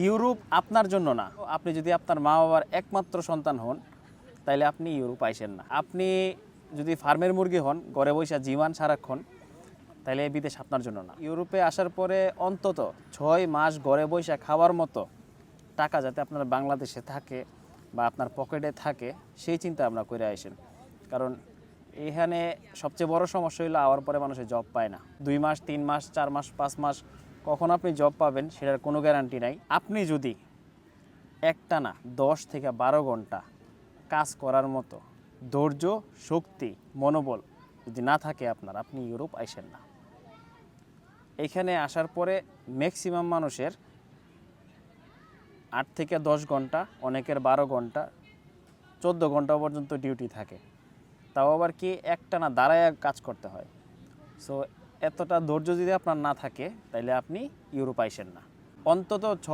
Europe আপনার জন্য না। আপনি যদি আপনার মা বাবার একমাত্র সন্তান হন তাইলে আপনি ইউরোপ আইসেন না। আপনি যদি ফার্মের মুরগি হন, ঘরে বসে জিমান সারাক্ষণ, তাইলে এই বিদেশ আপনার জন্য না। ইউরোপে আসার পরে অন্তত 6 মাস ঘরে বসে খাওয়ার মতো টাকা যাতে আপনার বাংলাদেশে থাকে বা আপনার পকেটে থাকে, সেই চিন্তা আমরা করে আইসেন। কারণ এখানে সবচেয়ে বড় সমস্যা হলো আওয়ার পরে মানুষের জব পায় না। 2 মাস, 3 মাস, 4 মাস, 5 মাস কখন আপনি জব পাবেন সেটার কোনো গ্যারান্টি নাই। আপনি যদি একটানা 10 থেকে 12 ঘন্টা কাজ করার মতো ধৈর্য, শক্তি, মনোবল যদি না থাকে আপনার, আপনি ইউরোপ আইসেন না। এখানে আসার পরে ম্যাক্সিমাম মানুষের 8 থেকে 10 ঘন্টা, অনেকের 12 ঘন্টা, 14 ঘন্টা পর্যন্ত ডিউটি থাকে। তাও আবার কি একটানা দাঁড়ায় কাজ করতে হয়। সো এতটা ধৈর্য যদি আপনার না থাকে তাইলে আপনি ইউরোপ আইসেন না। অন্তত 6